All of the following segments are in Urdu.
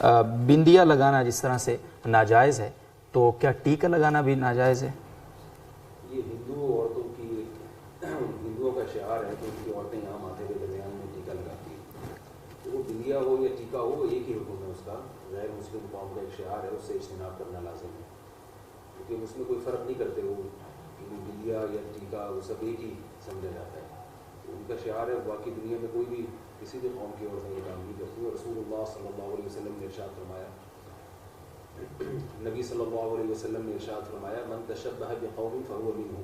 بندیا لگانا جس طرح سے ناجائز ہے تو کیا ٹیکا لگانا بھی ناجائز ہے؟ یہ ہندوؤں کا شعار ہے کہ ان کی عورتیں یہاں ماتھے کے درمیان میں ٹیکا لگاتی ہیں، تو وہ بندیا ہو یا ٹیکا ہو ایک ہی حکم ہے اس کا، غیر مسلم قوم کا ایک شعار ہے، اس سے اجتناب کرنا لازم ہے، کیونکہ اس میں کوئی فرق نہیں کرتے وہ بندیا یا ٹیکا، وہ سب ایک ہی سمجھا جاتا ہے، تو ان کا شعار ہے، باقی دنیا میں کوئی بھی کسی بھی قوم کی عورتیں یہ کام نہیں کرتی. اور رسول اللہ صلی اللہ علیہ وسلم نے ارشاد فرمایا، نبی صلی اللہ علیہ وسلم نے ارشاد فرمایا، من تشبہ بقوم فہو منہم،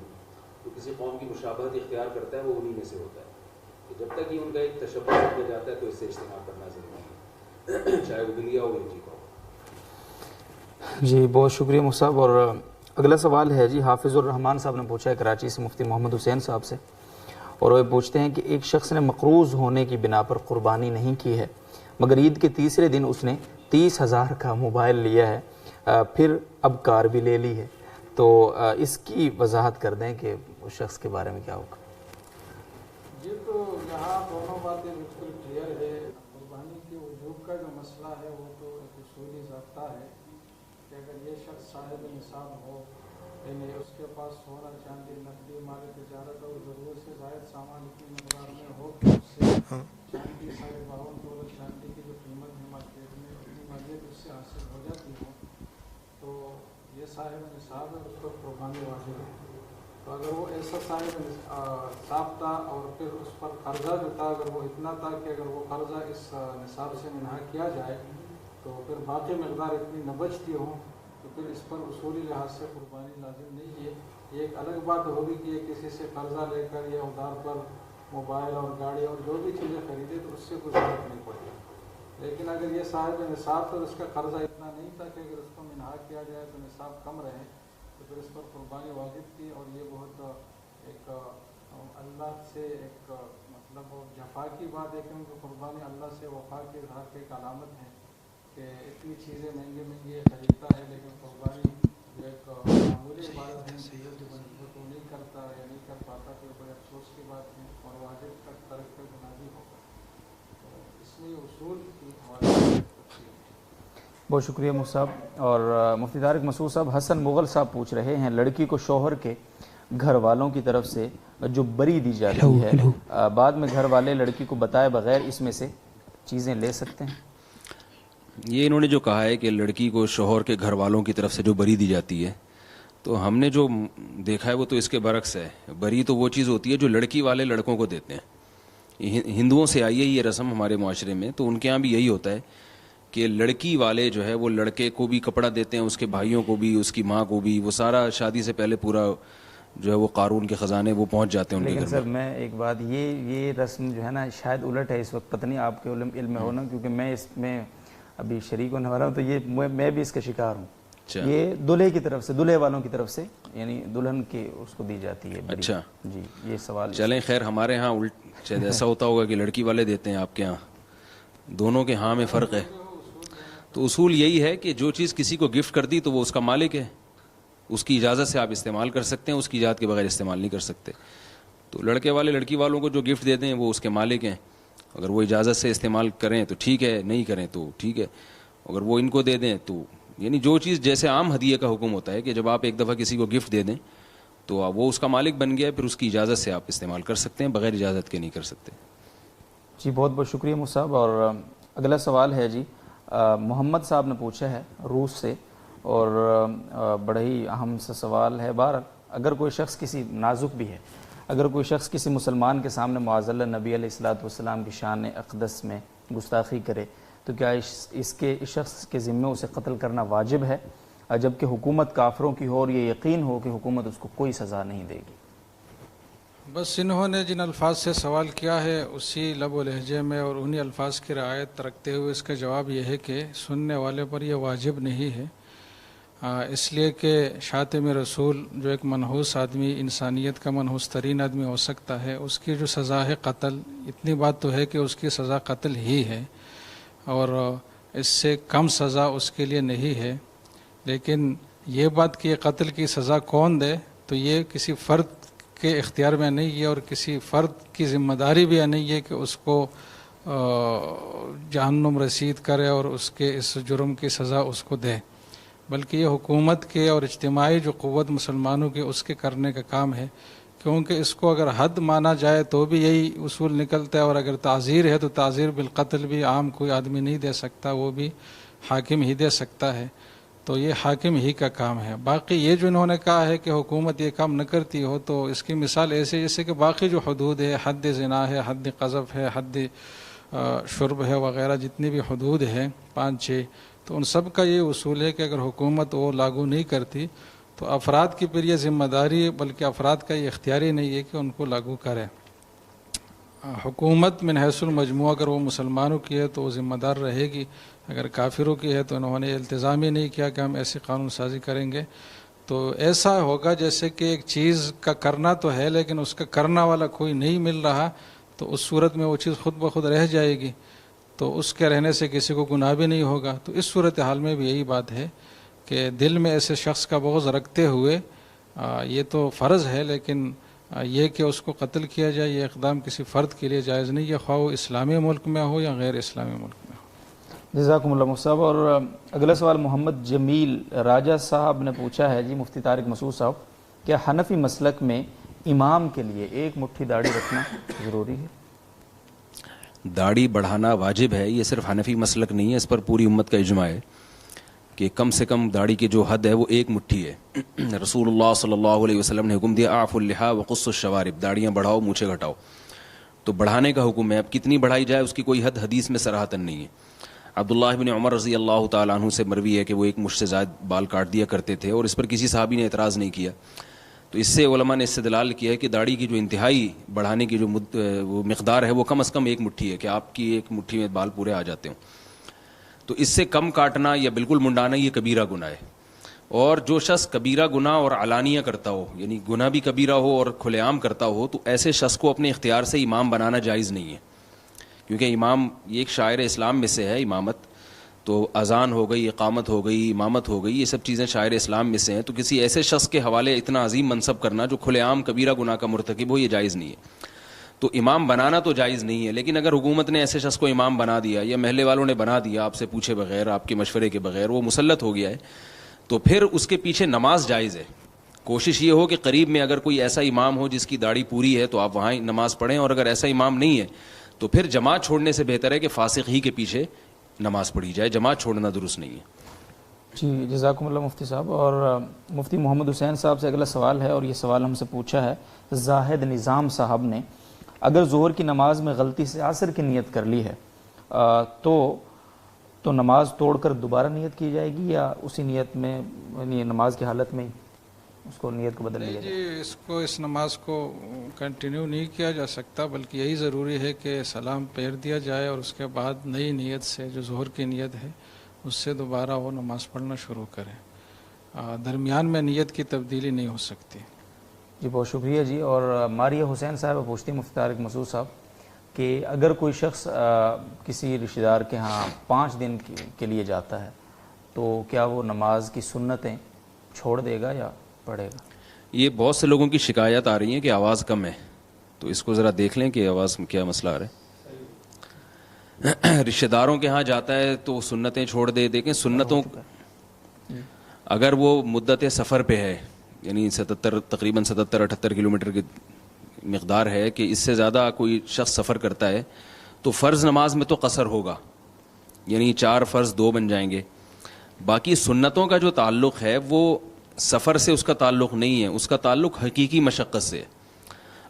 تو کسی قوم کی مشابہت اختیار کرتا ہے وہ انہی میں سے ہوتا ہے. کہ جب تک کہ ان کا ایک تشبہ ہو جاتا ہے تو اس سے اجتناب کرنا ضروری ہے، چاہے وہ بندیا ہو یا ٹیکا ہو. جی بہت شکریہ مصعب. اور اگلا سوال ہے جی حافظ الرحمان صاحب نے پوچھا ہے کراچی سے مفتی محمد حسین صاحب سے، اور وہ پوچھتے ہیں کہ ایک شخص نے مقروض ہونے کی بنا پر قربانی نہیں کی ہے، مگر عید کے تیسرے دن اس نے 30,000 کا موبائل لیا ہے، پھر اب کار بھی لے لی ہے، تو اس کی وضاحت کر دیں کہ اس شخص کے بارے میں کیا ہوگا. یہ تو یہاں دونوں باتیں بالکل کلیئر ہے. قربانی کے وجوب کا جو مسئلہ ہے وہ تو ایک اصولی ضابطہ ہے کہ اگر یہ شخص صاحب نصاب ہو، یعنی اس کے پاس سونا چاندی نقدی مال تجارت اور ضرورت سے زائد سامان اتنی مقدار میں ہو کہ اس سے چاندی 52 تولہ چاندی کی جو قیمت ہے مارکیٹ میں اتنی مالیت اس سے حاصل ہو جاتی ہو، تو یہ صاحب نصاب ہے، اس پر قربانی واجب ہے. تو اگر وہ ایسا صاحب نصاب تھا اور پھر اس پر قرضہ جو تھا اگر وہ اتنا تھا کہ اگر وہ قرضہ اس نصاب سے منہا کیا جائے تو پھر باقی مقدار اتنی نہ بچتی ہوں تو پھر اس پر اصولی لحاظ سے قربانی لازم نہیں ہے. یہ ایک الگ بات ہوگی کہ یہ کسی سے قرضہ لے کر یا ادھار پر موبائل اور گاڑی اور جو بھی چیزیں خریدے تو اس سے کوئی ضرورت نہیں پڑتی. لیکن اگر یہ صاحب نصاب تھا اس کا قرضہ اتنا نہیں تھا کہ اگر اس کو منہا کیا جائے تو نصاب کم رہے تو پھر اس پر قربانی واجب تھی. اور یہ بہت ایک اللہ سے ایک مطلب جفا کی بات ہے کہ ان کو قربانی اللہ سے وفا کے اظہار کی ایک علامت ہے کہ اتنی چیزیں مہنگی مہنگی خریدتا ہے لیکن قربانی جو ایک معمولی عبادت ہے چیزوں کی بنسبت وہ نہیں کرتا یا نہیں کر پاتا تو بڑے افسوس کی بات ہے اور واجب تک ترک کر گناہ بھی ہوگا. تو اس میں اصول کی حوالے. بہت شکریہ مصعب. اور مفتی طارق مسعود صاحب، حسن مغل صاحب پوچھ رہے ہیں لڑکی کو شوہر کے گھر والوں کی طرف سے جو بری دی جاتی ہے بعد میں گھر والے لڑکی کو بتائے بغیر اس میں سے چیزیں لے سکتے ہیں؟ یہ انہوں نے جو کہا ہے کہ لڑکی کو شوہر کے گھر والوں کی طرف سے جو بری دی جاتی ہے، تو ہم نے جو دیکھا ہے وہ تو اس کے برعکس ہے. بری تو وہ چیز ہوتی ہے جو لڑکی والے لڑکوں کو دیتے ہیں. ہندوؤں سے آئی ہے یہ رسم ہمارے معاشرے میں، تو ان کے ہاں بھی یہی ہوتا ہے کہ لڑکی والے جو ہے وہ لڑکے کو بھی کپڑا دیتے ہیں، اس کے بھائیوں کو بھی، اس کی ماں کو بھی، وہ سارا شادی سے پہلے پورا جو ہے وہ قارون کے خزانے وہ پہنچ جاتے ہیں ان کے گھر میں. لیکن سر میں ایک بات یہ رسم جو ہے نا شاید الٹ ہے اس وقت، پتہ نہیں آپ کے علم میں ہونا، کیونکہ میں اس میں ابھی شریک ہونے والا ہوں تو یہ میں بھی اس کا شکار ہوں. یہ دلہے کی طرف سے، دلہے والوں کی طرف سے، یعنی دلہن کی اس کو دی جاتی ہے. اچھا جی یہ سوال. چلیں خیر، ہمارے ہاں شاید ایسا ہوتا ہوگا کہ لڑکی والے دیتے ہیں، آپ کے ہاں دونوں کے ہاں میں فرق ہے. تو اصول یہی ہے کہ جو چیز کسی کو گفٹ کر دی تو وہ اس کا مالک ہے، اس کی اجازت سے آپ استعمال کر سکتے ہیں، اس کی اجازت کے بغیر استعمال نہیں کر سکتے. تو لڑکے والے لڑکی والوں کو جو گفٹ دیتے ہیں وہ اس کے مالک ہیں، اگر وہ اجازت سے استعمال کریں تو ٹھیک ہے، نہیں کریں تو ٹھیک ہے. اگر وہ ان کو دے دیں تو یعنی جو چیز جیسے عام ہدیے کا حکم ہوتا ہے کہ جب آپ ایک دفعہ کسی کو گفٹ دے دیں تو وہ اس کا مالک بن گیا ہے، پھر اس کی اجازت سے آپ استعمال کر سکتے ہیں، بغیر اجازت کے نہیں کر سکتے. جی بہت بہت شکریہ مصعب. اور اگلا سوال ہے جی محمد صاحب نے پوچھا ہے روس سے، اور بڑا ہی اہم سا سوال ہے. بہرحال اگر کوئی شخص کسی نازک بھی ہے، اگر کوئی شخص کسی مسلمان کے سامنے معاذ اللہ نبی علیہ الصلوۃ والسلام کی شان اقدس میں گستاخی کرے تو کیا اس شخص کے ذمے اسے قتل کرنا واجب ہے، جبکہ حکومت کافروں کی ہو اور یہ یقین ہو کہ حکومت اس کو کوئی سزا نہیں دے گی؟ بس انہوں نے جن الفاظ سے سوال کیا ہے اسی لب و لہجے میں اور انہی الفاظ کی رعایت رکھتے ہوئے اس کا جواب یہ ہے کہ سننے والے پر یہ واجب نہیں ہے، اس لیے کہ شاتم رسول جو ایک منحوس آدمی، انسانیت کا منحوس ترین آدمی ہو سکتا ہے، اس کی جو سزا ہے قتل. اتنی بات تو ہے کہ اس کی سزا قتل ہی ہے اور اس سے کم سزا اس کے لیے نہیں ہے. لیکن یہ بات کہ قتل کی سزا کون دے تو یہ کسی فرد کے اختیار میں نہیں ہے اور کسی فرد کی ذمہ داری بھی نہیں ہے کہ اس کو جہنم رسید کرے اور اس کے اس جرم کی سزا اس کو دے، بلکہ یہ حکومت کے اور اجتماعی جو قوت مسلمانوں کے اس کے کرنے کا کام ہے، کیونکہ اس کو اگر حد مانا جائے تو بھی یہی اصول نکلتا ہے، اور اگر تعزیر ہے تو تعزیر بالقتل بھی عام کوئی آدمی نہیں دے سکتا، وہ بھی حاکم ہی دے سکتا ہے، تو یہ حاکم ہی کا کام ہے۔ باقی یہ جو انہوں نے کہا ہے کہ حکومت یہ کام نہ کرتی ہو، تو اس کی مثال ایسے جیسے کہ باقی جو حدود ہے، حد زنا ہے، حد قذف ہے، حد شرب ہے وغیرہ، جتنی بھی حدود ہے 5-6، تو ان سب کا یہ اصول ہے کہ اگر حکومت وہ لاگو نہیں کرتی تو افراد کی پھر یہ ذمہ داری، بلکہ افراد کا یہ اختیاری نہیں ہے کہ ان کو لاگو کرے۔ حکومت من حیث المجموعہ اگر وہ مسلمانوں کی ہے تو وہ ذمہ دار رہے گی، اگر کافروں کی ہے تو انہوں نے التزام ہی نہیں کیا کہ ہم ایسی قانون سازی کریں گے، تو ایسا ہوگا جیسے کہ ایک چیز کا کرنا تو ہے لیکن اس کا کرنا والا کوئی نہیں مل رہا، تو اس صورت میں وہ چیز خود بخود رہ جائے گی، تو اس کے رہنے سے کسی کو گناہ بھی نہیں ہوگا۔ تو اس صورتحال میں بھی یہی بات ہے کہ دل میں ایسے شخص کا بغض رکھتے ہوئے یہ تو فرض ہے، لیکن یہ کہ اس کو قتل کیا جائے یہ اقدام کسی فرد کے لیے جائز نہیں، یہ خواہ وہ اسلامی ملک میں ہو یا غیر اسلامی ملک میں ہو۔ جزاکم اللہ مفتی صاحب۔ اور اگلا سوال محمد جمیل راجہ صاحب نے پوچھا ہے جی مفتی طارق مسعود صاحب، کیا حنفی مسلک میں امام کے لیے ایک مٹھی داڑھی رکھنا ضروری ہے؟ داڑھی بڑھانا واجب ہے، یہ صرف حنفی مسلک نہیں ہے، اس پر پوری امت کا اجماع ہے کہ کم سے کم داڑھی کی جو حد ہے وہ ایک مٹھی ہے۔ رسول اللہ صلی اللہ علیہ وسلم نے حکم دیا اعفوا اللحا وقصوا الشوارب، داڑیاں بڑھاؤ مونچھیں گھٹاؤ، تو بڑھانے کا حکم ہے۔ اب کتنی بڑھائی جائے اس کی کوئی حد حدیث میں صراحتاً نہیں ہے۔ عبداللہ بن عمر رضی اللہ تعالیٰ عنہ سے مروی ہے کہ وہ ایک مشت سے زائد بال کاٹ دیا کرتے تھے، اور اس پر کسی صحابی نے اعتراض نہیں کیا، تو اس سے علماء نے استدلال کیا ہے کہ داڑھی کی جو انتہائی بڑھانے کی جو وہ مقدار ہے وہ کم از کم ایک مٹھی ہے، کہ آپ کی ایک مٹھی میں بال پورے آ جاتے ہوں، تو اس سے کم کاٹنا یا بالکل منڈانا یہ کبیرہ گناہ ہے۔ اور جو شخص کبیرہ گناہ اور علانیہ کرتا ہو، یعنی گناہ بھی کبیرہ ہو اور کھلے عام کرتا ہو، تو ایسے شخص کو اپنے اختیار سے امام بنانا جائز نہیں ہے، کیونکہ امام یہ ایک شاعر اسلام میں سے ہے، امامت تو اذان ہو گئی، اقامت ہو گئی، امامت ہو گئی، یہ سب چیزیں شاعر اسلام میں سے ہیں، تو کسی ایسے شخص کے حوالے اتنا عظیم منصب کرنا جو کھلے عام کبیرہ گناہ کا مرتکب ہو، یہ جائز نہیں ہے۔ تو امام بنانا تو جائز نہیں ہے، لیکن اگر حکومت نے ایسے شخص کو امام بنا دیا یا محلے والوں نے بنا دیا آپ سے پوچھے بغیر، آپ کے مشورے کے بغیر، وہ مسلط ہو گیا ہے، تو پھر اس کے پیچھے نماز جائز ہے۔ کوشش یہ ہو کہ قریب میں اگر کوئی ایسا امام ہو جس کی داڑھی پوری ہے تو آپ وہاں نماز پڑھیں، اور اگر ایسا امام نہیں ہے تو پھر جماعت چھوڑنے سے بہتر ہے کہ فاسق ہی کے پیچھے نماز پڑھی جائے، جماعت چھوڑنا درست نہیں ہے۔ جی جزاکم اللہ مفتی صاحب۔ اور مفتی محمد حسین صاحب سے اگلا سوال ہے، اور یہ سوال ہم سے پوچھا ہے زاہد نظام صاحب نے، اگر ظہر کی نماز میں غلطی سے عصر کی نیت کر لی ہے تو نماز توڑ کر دوبارہ نیت کی جائے گی، یا اسی نیت میں یعنی نماز کی حالت میں اس کو نیت کو بدل لیا جائے؟ جی اس نماز کو کنٹینیو نہیں کیا جا سکتا، بلکہ یہی ضروری ہے کہ سلام پھیر دیا جائے اور اس کے بعد نئی نیت سے، جو ظہر کی نیت ہے اس سے دوبارہ وہ نماز پڑھنا شروع کریں، درمیان میں نیت کی تبدیلی نہیں ہو سکتی۔ جی بہت شکریہ جی۔ اور ماریہ حسین صاحب پوچھتی ہیں مفتی طارق مسعود صاحب کہ اگر کوئی شخص کسی رشتہ دار کے ہاں 5 دن کے لیے جاتا ہے تو کیا وہ نماز کی سنتیں چھوڑ دے گا یا پڑھے گا؟ یہ بہت سے لوگوں کی شکایت آ رہی ہے کہ آواز کم ہے، تو اس کو ذرا دیکھ لیں کہ آواز میں کیا مسئلہ آ رہا ہے۔ رشتہ داروں کے ہاں جاتا ہے تو سنتیں چھوڑ دے، دیکھیں سنتوں اگر وہ مدت سفر پہ ہے، یعنی تقریباً 77-78 کلومیٹر کی مقدار ہے، کہ اس سے زیادہ کوئی شخص سفر کرتا ہے تو فرض نماز میں تو قصر ہوگا، یعنی 4 فرض 2 بن جائیں گے۔ باقی سنتوں کا جو تعلق ہے وہ سفر سے اس کا تعلق نہیں ہے، اس کا تعلق حقیقی مشقت سے ہے۔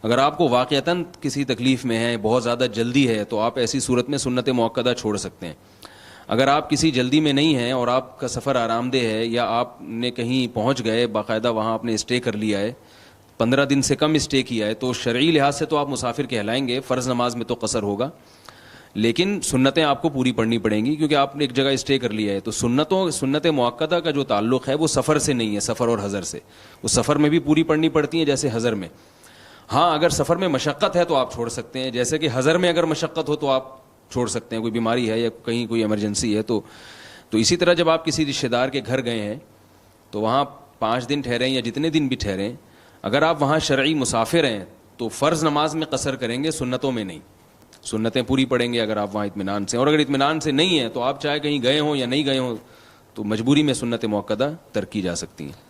اگر آپ کو واقعتاً کسی تکلیف میں ہے، بہت زیادہ جلدی ہے، تو آپ ایسی صورت میں سنت موقدہ چھوڑ سکتے ہیں۔ اگر آپ کسی جلدی میں نہیں ہیں اور آپ کا سفر آرام دہ ہے، یا آپ نے کہیں پہنچ گئے باقاعدہ وہاں آپ نے اسٹے کر لیا ہے، 15 دن سے کم اسٹے کیا ہے، تو شرعی لحاظ سے تو آپ مسافر کہلائیں گے، فرض نماز میں تو قصر ہوگا، لیکن سنتیں آپ کو پوری پڑھنی پڑیں گی کیونکہ آپ نے ایک جگہ اسٹے کر لیا ہے۔ تو سنت موقدہ کا جو تعلق ہے وہ سفر سے نہیں ہے، سفر اور حضر سے۔ وہ سفر میں بھی پوری پڑھنی پڑتی ہیں جیسے حضر میں۔ ہاں اگر سفر میں مشقت ہے تو آپ چھوڑ سکتے ہیں، جیسے کہ حضر میں اگر مشقت ہو تو آپ چھوڑ سکتے ہیں، کوئی بیماری ہے یا کہیں کوئی ایمرجنسی ہے تو اسی طرح جب آپ کسی رشتہ دار کے گھر گئے ہیں تو وہاں 5 دن ٹھہریں یا جتنے دن بھی ٹھہریں، اگر آپ وہاں شرعی مسافر ہیں تو فرض نماز میں قصر کریں گے، سنتوں میں نہیں۔ سنتیں پوری پڑھیں گے اگر آپ وہاں اطمینان سے، اور اگر اطمینان سے نہیں ہے تو آپ چاہے کہیں گئے ہوں یا نہیں گئے ہوں تو مجبوری میں سنت موقدہ ترک کی جا سکتی ہیں۔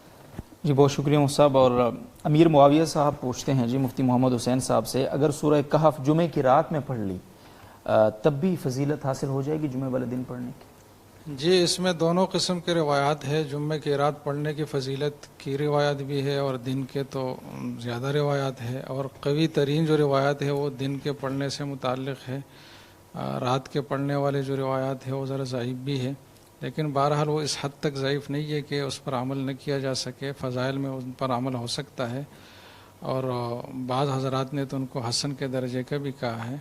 جی بہت شکریہ مفتی صاحب۔ اور امیر معاویہ صاحب پوچھتے ہیں جی مفتی محمد حسین صاحب سے، اگر سورہ کہف جمعے کی رات میں پڑھ لی تب بھی فضیلت حاصل ہو جائے گی جمعے والے دن پڑھنے کی؟ جی اس میں دونوں قسم کے روایات ہے، جمعے کی رات پڑھنے کی فضیلت کی روایت بھی ہے اور دن کے تو زیادہ روایات ہے، اور قوی ترین جو روایت ہے وہ دن کے پڑھنے سے متعلق ہے، رات کے پڑھنے والے جو روایات ہے وہ ذرا ضعیف بھی ہے، لیکن بہرحال وہ اس حد تک ضعیف نہیں ہے کہ اس پر عمل نہ کیا جا سکے، فضائل میں ان پر عمل ہو سکتا ہے، اور بعض حضرات نے تو ان کو حسن کے درجے کا بھی کہا ہے۔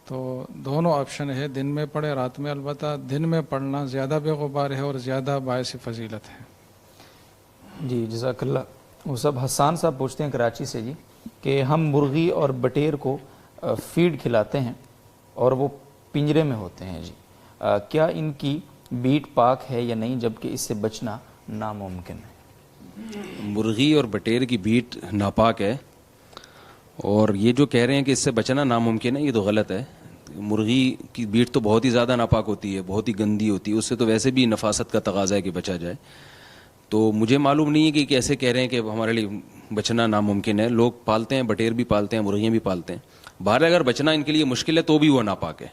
تو دونوں آپشن ہے، دن میں پڑھے رات میں، البتہ دن میں پڑھنا زیادہ بے غبار ہے اور زیادہ باعث فضیلت ہے۔ جی جزاک اللہ۔ وہ سب حسان صاحب پوچھتے ہیں کراچی سے جی کہ ہم مرغی اور بٹیر کو فیڈ کھلاتے ہیں اور وہ پنجرے میں ہوتے ہیں جی، کیا ان کی بیٹ پاک ہے یا نہیں، جبکہ اس سے بچنا ناممکن ہے؟ مرغی اور بٹیر کی بیٹ ناپاک ہے، اور یہ جو کہہ رہے ہیں کہ اس سے بچنا ناممکن ہے یہ تو غلط ہے۔ مرغی کی بیٹ تو بہت ہی زیادہ ناپاک ہوتی ہے، بہت ہی گندی ہوتی ہے، اس سے تو ویسے بھی نفاست کا تقاضا ہے کہ بچا جائے۔ تو مجھے معلوم نہیں ہے کہ کیسے کہہ رہے ہیں کہ ہمارے لیے بچنا ناممکن ہے۔ لوگ پالتے ہیں، بٹیر بھی پالتے ہیں، مرغیاں بھی پالتے ہیں، باہر اگر بچنا ان کے لیے مشکل ہے تو بھی وہ ناپاک ہے،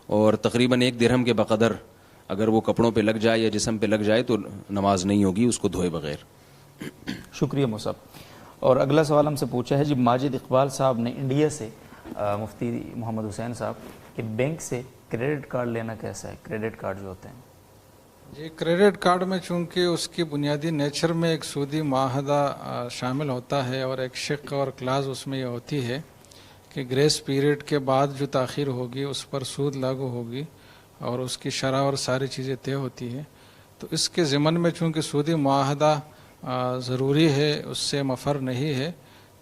اور تقریباً 1 درہم کے بقدر اگر وہ کپڑوں پہ لگ جائے یا جسم پہ لگ جائے تو نماز نہیں ہوگی اس کو دھوئے بغیر۔ شکریہ مصعب۔ اور اگلا سوال ہم سے پوچھا ہے جی ماجد اقبال صاحب نے انڈیا سے مفتی محمد حسین صاحب کہ بینک سے کریڈٹ کارڈ لینا کیسا ہے، کریڈٹ کارڈ جو ہوتے ہیں؟ جی کریڈٹ کارڈ میں چونکہ اس کی بنیادی نیچر میں ایک سودی معاہدہ شامل ہوتا ہے، اور ایک شق اور کلاز اس میں یہ ہوتی ہے کہ گریس پیریڈ کے بعد جو تاخیر ہوگی اس پر سود لاگو ہوگی اور اس کی شرح اور ساری چیزیں طے ہوتی ہے، تو اس کے ضمن میں چونکہ سودی معاہدہ ضروری ہے، اس سے مفر نہیں ہے،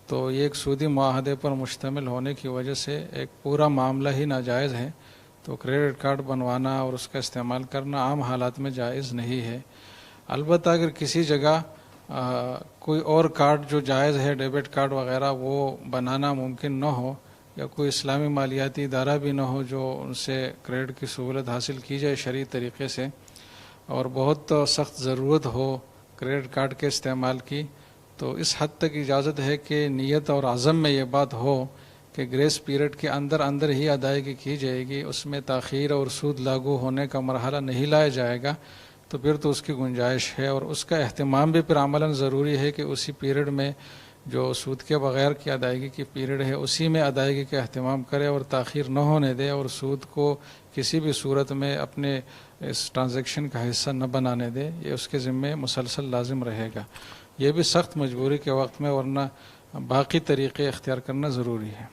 تو یہ ایک سودی معاہدے پر مشتمل ہونے کی وجہ سے ایک پورا معاملہ ہی ناجائز ہے، تو کریڈٹ کارڈ بنوانا اور اس کا استعمال کرنا عام حالات میں جائز نہیں ہے۔ البتہ اگر کسی جگہ کوئی اور کارڈ جو جائز ہے، ڈیبٹ کارڈ وغیرہ، وہ بنانا ممکن نہ ہو، یا کوئی اسلامی مالیاتی ادارہ بھی نہ ہو جو ان سے کریڈٹ کی سہولت حاصل کی جائے شرعی طریقے سے، اور بہت سخت ضرورت ہو کریڈٹ کارڈ کے استعمال کی، تو اس حد تک اجازت ہے کہ نیت اور عزم میں یہ بات ہو کہ گریس پیریڈ کے اندر ہی ادائیگی کی جائے گی، اس میں تاخیر اور سود لاگو ہونے کا مرحلہ نہیں لایا جائے گا، تو پھر تو اس کی گنجائش ہے، اور اس کا اہتمام بھی پھر عملاً ضروری ہے کہ اسی پیریڈ میں جو سود کے بغیر کی ادائیگی کی پیریڈ ہے اسی میں ادائیگی کا اہتمام کرے اور تاخیر نہ ہونے دے، اور سود کو کسی بھی صورت میں اپنے اس ٹرانزیکشن کا حصہ نہ بنانے دے، یہ اس کے ذمے مسلسل لازم رہے گا، یہ بھی سخت مجبوری کے وقت میں، ورنہ باقی طریقے اختیار کرنا ضروری ہے۔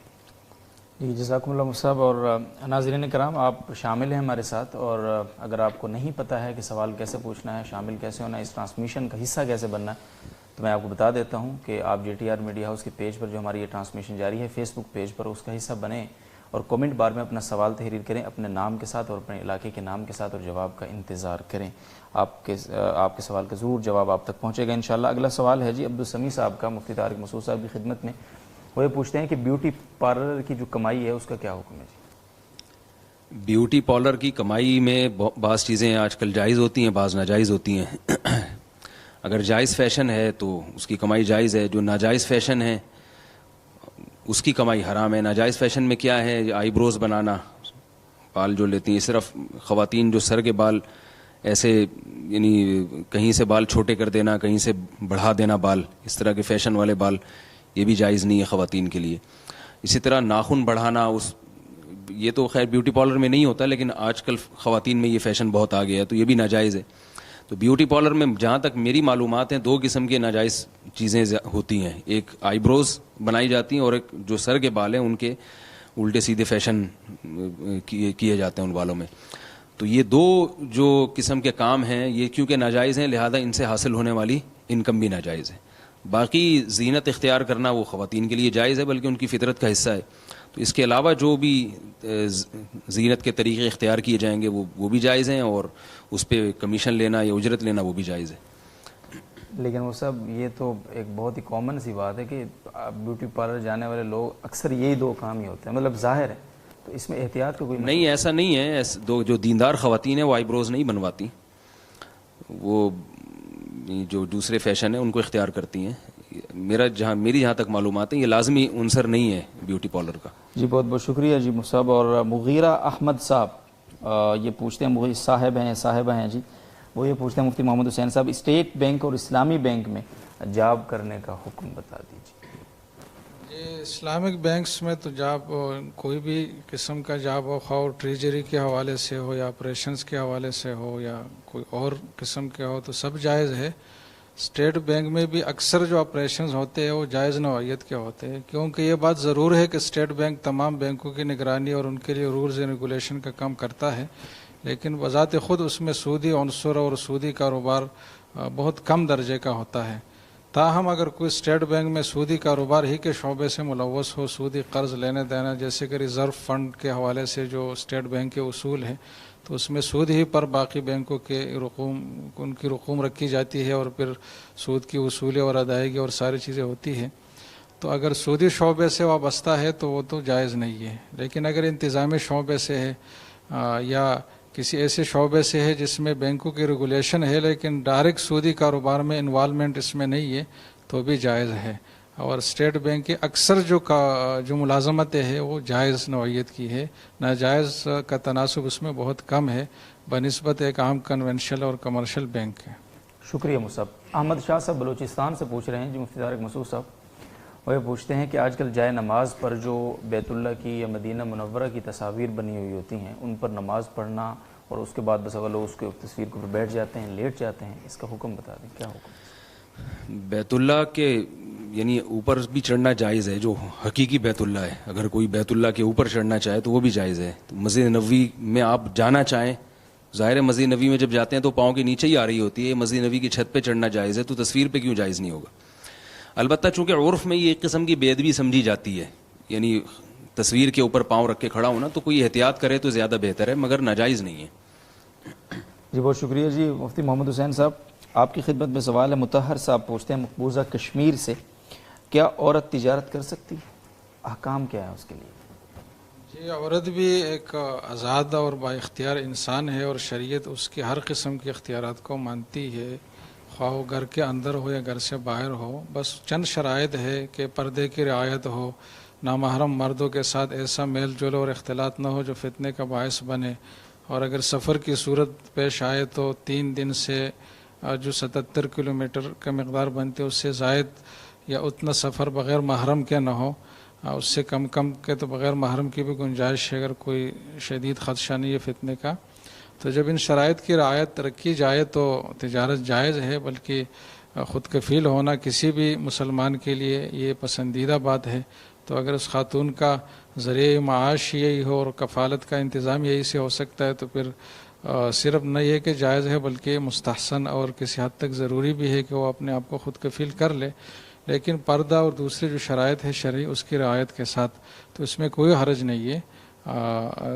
جی جزاکم اللہ صاحب۔ اور ناظرین کرام آپ شامل ہیں ہمارے ساتھ، اور اگر آپ کو نہیں پتہ ہے کہ سوال کیسے پوچھنا ہے، شامل کیسے ہونا ہے، اس ٹرانسمیشن کا حصہ کیسے بننا ہے، تو میں آپ کو بتا دیتا ہوں کہ آپ J T R media house کے پیج پر جو ہماری یہ ٹرانسمیشن جاری ہے، فیس بک پیج پر اس کا حصہ بنیں اور کومنٹ بار میں اپنا سوال تحریر کریں اپنے نام کے ساتھ اور اپنے علاقے کے نام کے ساتھ، اور جواب کا انتظار کریں۔ آپ کے سوال کا ضرور جواب آپ تک پہنچے گا انشاءاللہ۔ اگلا سوال ہے جی عبدالسمیع صاحب کا مفتی طارق مسعود صاحب کی خدمت میں، وہ یہ پوچھتے ہیں کہ بیوٹی پارلر کی جو کمائی ہے اس کا کیا حکم ہے جی؟ بیوٹی پارلر کی کمائی میں بعض چیزیں آج کل جائز ہوتی ہیں، بعض ناجائز ہوتی ہیں۔ اگر جائز فیشن ہے تو اس کی کمائی جائز ہے، جو ناجائز فیشن ہے اس کی کمائی حرام ہے۔ ناجائز فیشن میں کیا ہے؟ آئی بروز بنانا، بال جو لیتی ہیں، صرف خواتین جو سر کے بال ایسے یعنی کہیں سے بال چھوٹے کر دینا، کہیں سے بڑھا دینا بال، اس طرح کے فیشن والے بال، یہ بھی جائز نہیں ہے خواتین کے لیے۔ اسی طرح ناخن بڑھانا، یہ تو خیر بیوٹی پارلر میں نہیں ہوتا، لیکن آج کل خواتین میں یہ فیشن بہت آ گیا ہے، تو یہ بھی ناجائز ہے۔ تو بیوٹی پارلر میں جہاں تک میری معلومات ہیں 2 قسم کے ناجائز چیزیں ہوتی ہیں، ایک آئی بروز بنائی جاتی ہیں اور ایک جو سر کے بال ہیں ان کے الٹے سیدھے فیشن کیے جاتے ہیں ان بالوں میں۔ تو یہ 2 جو قسم کے کام ہیں یہ کیونکہ ناجائز ہیں، لہذا ان سے حاصل ہونے والی انکم بھی ناجائز ہے۔ باقی زینت اختیار کرنا وہ خواتین کے لیے جائز ہے، بلکہ ان کی فطرت کا حصہ ہے۔ تو اس کے علاوہ جو بھی زینت کے طریقے اختیار کیے جائیں گے وہ بھی جائز ہیں، اور اس پہ کمیشن لینا یا اجرت لینا وہ بھی جائز ہے۔ لیکن وہ سب یہ تو ایک بہت ہی کامن سی بات ہے کہ بیوٹی پارلر جانے والے لوگ اکثر یہی 2 کام ہی ہوتے ہیں، مطلب ظاہر ہے تو اس میں احتیاط کا کوئی نہیں، ایسا نہیں ہے. جو دیندار خواتین ہیں وہ آئی بروز نہیں بنواتی، وہ جو دوسرے فیشن ہیں ان کو اختیار کرتی ہیں. میری جہاں تک معلومات ہیں یہ لازمی عنصر نہیں ہے بیوٹی پارلر کا. جی بہت بہت شکریہ جی مصعب. اور مغیرہ احمد صاحب یہ پوچھتے ہیں، صاحبہ ہیں جی، وہ یہ پوچھتے ہیں مفتی محمد حسین صاحب اسٹیٹ بینک اور اسلامی بینک میں جاب کرنے کا حکم بتا دیجیے. یہ اسلامک بینکس میں تو جاب کوئی بھی قسم کا جاب ہو، خواہ ٹریجری کے حوالے سے ہو یا آپریشنز کے حوالے سے ہو یا کوئی اور قسم کے ہو تو سب جائز ہے. اسٹیٹ بینک میں بھی اکثر جو آپریشنز ہوتے ہیں وہ جائز نوعیت کے ہوتے ہیں، کیونکہ یہ بات ضرور ہے کہ اسٹیٹ بینک تمام بینکوں کی نگرانی اور ان کے لیے رولز اینڈ ریگولیشن کا کام کرتا ہے، لیکن بذات خود اس میں سودی عنصر اور سودی کاروبار بہت کم درجے کا ہوتا ہے. تاہم اگر کوئی اسٹیٹ بینک میں سودی کاروبار ہی کے شعبے سے ملوث ہو، سودی قرض لینے دینا جیسے کہ ریزرو فنڈ کے حوالے سے جو اسٹیٹ بینک کے اصول ہیں تو اس میں سود ہی پر باقی بینکوں کے ان کی رقوم رکھی جاتی ہے اور پھر سود کی وصولی اور ادائیگی اور ساری چیزیں ہوتی ہے. تو اگر سودی شعبے سے وابستہ ہے تو وہ تو جائز نہیں ہے، لیکن اگر انتظامی شعبے سے ہے یا کسی ایسے شعبے سے ہے جس میں بینکوں کی ریگولیشن ہے لیکن ڈائریکٹ سودی کاروبار میں انوالومنٹ اس میں نہیں ہے تو بھی جائز ہے. اور اسٹیٹ بینک کے اکثر جو ملازمتیں ہیں وہ جائز نوعیت کی ہے، ناجائز کا تناسب اس میں بہت کم ہے بنسبت ایک عام کنونشنل اور کمرشل بینک کے. شکریہ مصعب. احمد شاہ صاحب بلوچستان سے پوچھ رہے ہیں جی مفتی طارق مسعود صاحب، وہ یہ پوچھتے ہیں کہ آج کل جائے نماز پر جو بیت اللہ کی یا مدینہ منورہ کی تصاویر بنی ہوئی ہوتی ہیں ان پر نماز پڑھنا اور اس کے بعد بس اگر لوگ اس کے تصویر کو بیٹھ جاتے ہیں، لیٹ جاتے ہیں، اس کا حکم بتا دیں کیا حکم؟ بیت اللہ کے یعنی اوپر بھی چڑھنا جائز ہے، جو حقیقی بیت اللہ ہے. اگر کوئی بیت اللہ کے اوپر چڑھنا چاہے تو وہ بھی جائز ہے. تو مسجد نبوی میں آپ جانا چاہیں، ظاہر ہے مسجد نبوی میں جب جاتے ہیں تو پاؤں کے نیچے ہی آ رہی ہوتی ہے، مسجد نبوی کی چھت پہ چڑھنا جائز ہے، تو تصویر پہ کیوں جائز نہیں ہوگا؟ البتہ چونکہ عرف میں یہ ایک قسم کی بے ادبی سمجھی جاتی ہے، یعنی تصویر کے اوپر پاؤں رکھ کے کھڑا ہونا، تو کوئی احتیاط کرے تو زیادہ بہتر ہے، مگر ناجائز نہیں ہے. جی بہت شکریہ جی مفتی محمد حسین صاحب. آپ کی خدمت میں سوال ہے. مطہر صاحب پوچھتے ہیں مقبوضہ کشمیر سے، کیا عورت تجارت کر سکتی؟ احکام کیا ہے اس کے لیے؟ جی عورت بھی ایک آزاد اور با اختیار انسان ہے اور شریعت اس کی ہر قسم کے اختیارات کو مانتی ہے، خواہ وہ گھر کے اندر ہو یا گھر سے باہر ہو. بس چند شرائط ہے کہ پردے کی رعایت ہو، نامحرم مردوں کے ساتھ ایسا میل جول اور اختلاط نہ ہو جو فتنے کا باعث بنے، اور اگر سفر کی صورت پیش آئے تو 3 دن سے جو 77 کلومیٹر کا مقدار بنتے اس سے زائد یا اتنا سفر بغیر محرم کے نہ ہو، اس سے کم کے تو بغیر محرم کی بھی گنجائش ہے اگر کوئی شدید خدشہ نہیں ہے فتنے کا. تو جب ان شرائط کی رعایت رکھی جائے تو تجارت جائز ہے، بلکہ خود کفیل ہونا کسی بھی مسلمان کے لیے یہ پسندیدہ بات ہے. تو اگر اس خاتون کا ذریعہ معاش یہی ہو اور کفالت کا انتظام یہی سے ہو سکتا ہے تو پھر صرف نہ یہ کہ جائز ہے بلکہ مستحسن اور کسی حد تک ضروری بھی ہے کہ وہ اپنے آپ کو خود کفیل کر لے، لیکن پردہ اور دوسری جو شرائط ہے شرعی اس کی رعایت کے ساتھ، تو اس میں کوئی حرج نہیں ہے.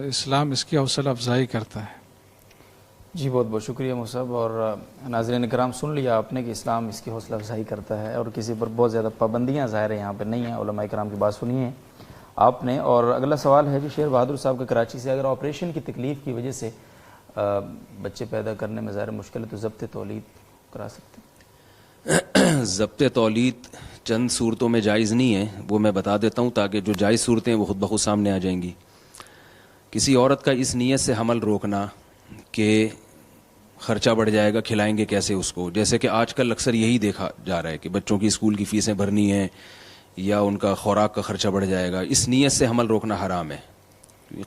اسلام اس کی حوصلہ افزائی کرتا ہے. جی بہت بہت شکریہ مصعب. اور ناظرین کرام سن لیا آپ نے کہ اسلام اس کی حوصلہ افزائی کرتا ہے اور کسی پر بہت زیادہ پابندیاں ظاہر ہیں یہاں پہ نہیں ہیں. علماء کرام کی بات سنی ہے آپ نے. اور اگلا سوال ہے جی شیر بہادر صاحب کا کراچی سے، اگر آپریشن کی تکلیف کی وجہ سے بچے پیدا کرنے میں ظاہر مشکل ہے تو ضبط تولید کرا سکتے ہیں؟ ضبط تولید چند صورتوں میں جائز نہیں ہے، وہ میں بتا دیتا ہوں تاکہ جو جائز صورتیں وہ خود بخود سامنے آ جائیں گی. کسی عورت کا اس نیت سے حمل روکنا کہ خرچہ بڑھ جائے گا، کھلائیں گے کیسے اس کو، جیسے کہ آج کل اکثر یہی دیکھا جا رہا ہے کہ بچوں کی اسکول کی فیسیں بھرنی ہیں یا ان کا خوراک کا خرچہ بڑھ جائے گا، اس نیت سے حمل روکنا حرام ہے.